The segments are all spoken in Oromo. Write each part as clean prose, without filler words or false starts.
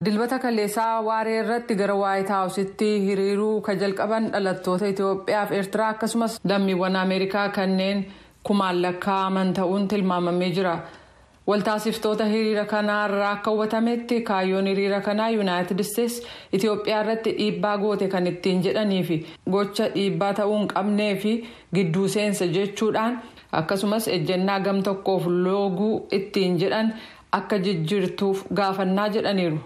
Dilbata kaleessaa waaree irratti gara White House'tti hiriiruu ka jalqaban dhalattoota Itiyoophiyaa fi Ertiraa akkasumas lammiiwwan Ameerikaa kanneen kumaan lakkaa'aman ta'uun tilmaamamee jira. Waltaasiftoota hiriira kanaa irraa akka hubatametti kaayyoon hiriira kanaa United States Itiyoophiyaa irratti dhiibbaa goote kan ittiin jedhanii fi gocha dhiibbaa ta'uu hin qabnee fi gidduu seensa jechuudhaan akkasumas ejjennaa gam tokkoof looguu ittiin jedhan akka jijjiirtuuf gaafannaa jedhaniiru.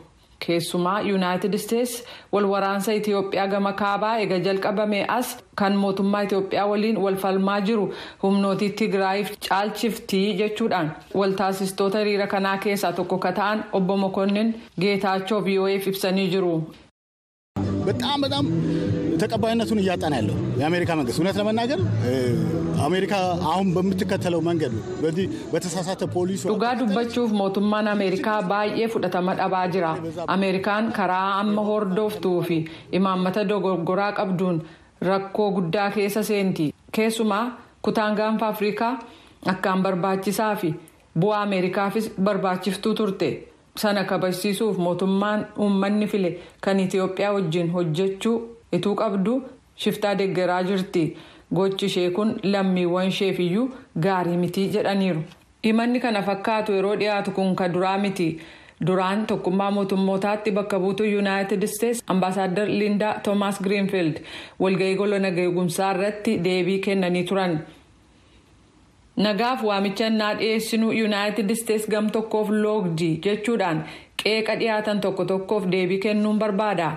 Keessumaa United States wal waraansa Itiyoophiyaa gama kaabaa eega jalqabame as kan mootummaa Itiyoophiyaa waliin wal falmaa jiru humnooti Tigraayiif caalchiftii jechuudhaan waltaasistoota hiriira kanaa keessaa tokko ka ta'an obbo Mokonnin Geetaachoo VOA'f ibsanii jiru. በጣም ተቀባይነቱን እያጣና ያለው የአሜሪካ መንግስት እውነት ለመናገር አሜሪካ አሁን በምትከተለው መንገድ በዚህ በተሳሳተ ፖሊሲ ዱጋ ዱባቹፍ ሞቱማን አሜሪካ ባየ ፉደተማ ዳባ ጅራ አሜሪካን ከራ አመ ሆርዶፍቱፊ ኢማመተ ዶጎጎራ ቀብዱን ረኮ ጉዳ ኬሰ ሴንቲ ኬሱማ ኩታንጋንፋ አፍሪካ አካን በርባቺሳፊ ቡ አሜሪካፊስ በርባቺፍቱ ቱርቴ sana kabajsiisuuf mootummaan uummanni file kan Itiyoophiyaa wajjin hojjechuu ituu qabdu shiftaa deeggaraa jirti. Gochi ishee kun lammiiwwan isheefiyyuu gaarii miti jedhaniiru. Himanni kana fakkaatu yeroo dhiyaatu kun ka duraa miti. Duraan tokkummaa mootummootaatti bakka buutuu United States Ambassador Linda Thomas Greenfield walgahii gola nageegumsaa irratti deebii kennanii turan. Nagaaf waamicha naa dhiyeessinu United States gam tokkoof loogdii jechuudhaan qeeqa dhiyaatan tokkoof deebii kennuun barbaada.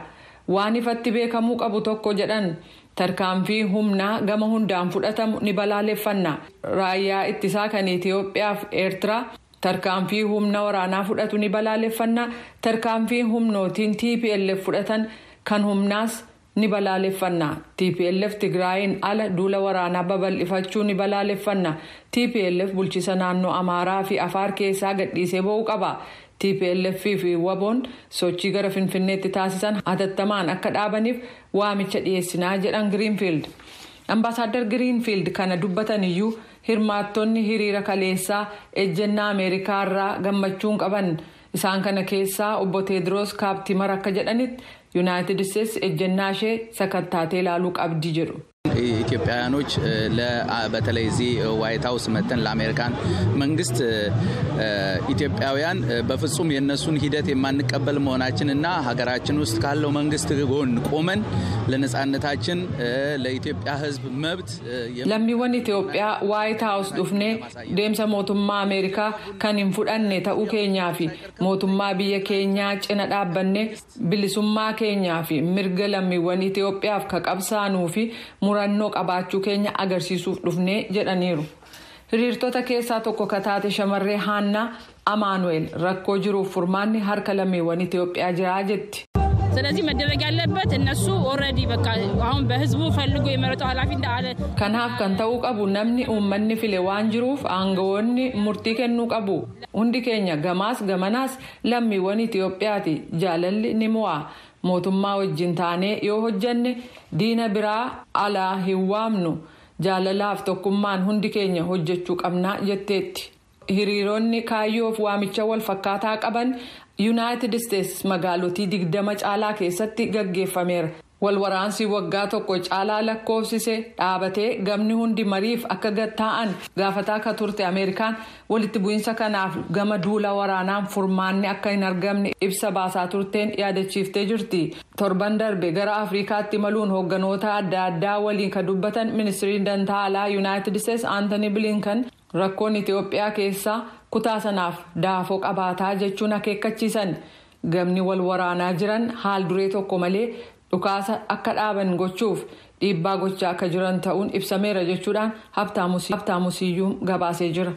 Waan ifatti beekamuu qabu tokko jedhan tarkaanfii humnaa gama hundaan fudhatamu ni balaaleffanna. Raayyaa ittisaa kan Itiyoophiyaa fi Ertiraa tarkaanfii humna waraanaa fudhatu ni balaaleffanna. Tarkaanfii humnootiin TPLF fudhatan kan humnaas ni balaaleffanna. TPLF Tigraayin ala duula waraanaa babal'ifachuu ni balaaleffanna. TPLF bulchiisa naannoo Amaaraa fi Afaar keessaa gadhiisee ba'uu qaba. TPLF fi Waboon sochii gara Finfinneetti taasisan hatattamaan akka dhaabaniif waamicha dhiyeessinaa jedhan Greenfield. Ambassador Greenfield kana dubbatan iyyuu hirmaattonni hiriira kaleessaa ejjennaa Ameerikaa irraa gammachuun qaban. Isaan kana keessaa obbo Teedros Kaaptimar akka jedhanitti United States ejjennaa ishee sakattaatee ilaaluu qabdi jedhu. ኢትዮጵያውያኖች በተለይ እዚህ ዋይት ሃውስ መተን ለአሜሪካን መንግስት ኢትዮጵያውያን በፍጹም የነሱን ሂደት የማንቀበል መሆናችንና ሀገራችን ውስጥ ካለው መንግስት ጎን ቆመን ለነጻነታችን ለኢትዮጵያ ሕዝብ መብት lammiiwwan Itiyoophiyaa White House dhufnee deemsa mootummaa Ameerikaa kan hin fudhanne ta'uu keenyaa fi mootummaa biyya keenyaa cina dhaabbanne bilisummaa keenyaa fi mirga lammiiwwan Itiyoophiyaaf ka qabsaanuu fi murannoo qabaachuu keenya agarsiisuuf dhufnee jedhaniiru. Hiriirtota keessaa tokko kataate shamarree Haannaa Amaanuel rakkoo jiruuf furmaanni harka lammiiwwan Itiyoophiyaa jiraa jetti. ስለዚህ መደረግ ያለበት እነሱ ኦሬዲ በቃ አሁን በህዝቡ ፈልጎ የመረጠው ኃላፊ እንዳለ kanaaf kan ta'uu qabu namni uummanni file waan jiruuf aangawoonni murtii kennuu qabu. Hundi keenya gamaas gamanaas lammiiwwan Itiyoophiyaati. Jaalalli ni mo'a. Mootummaa wajjin taanee yoo hojjanne diina biraa alaa hin waamnu. Jaalalaaf tokkummaan hundi keenya hojjechuu qabnaa jetteetti. Hiriironni kaayyoof waamicha wal fakkaataa qaban United States magaalotii 20 caalaa keessatti gaggeeffameera. Walwaraansi waggaa tokko caalaa lakkoofsise dhaabatee gamni hundi mariif akka gatta'an gaafataa ka turte Ameerikaan walitti bu'insa kanaaf gama duula waraanaan furmaanni akka hin argamne ibsa baasaa turteen yaadachiiftee jirti. Torban darbe gara Afrikaatti imaluun hoogganoota adda addaa waliin ka dubbatan ministiriin dantaa alaa United States Anthony Blinken rakkoon Itiyoophiyaa keessaa kutaa sanaaf daafoo qabaataa jechuun akeekkachiisan. Gamni wal waraanaa jiran haal duree tokko malee dhukaasa akka dhaaban gochuuf dhiibbaa gochaa akka jiran ta'uun ibsameera jechuudhaan Habtaamusiyyuu gabaasee jira.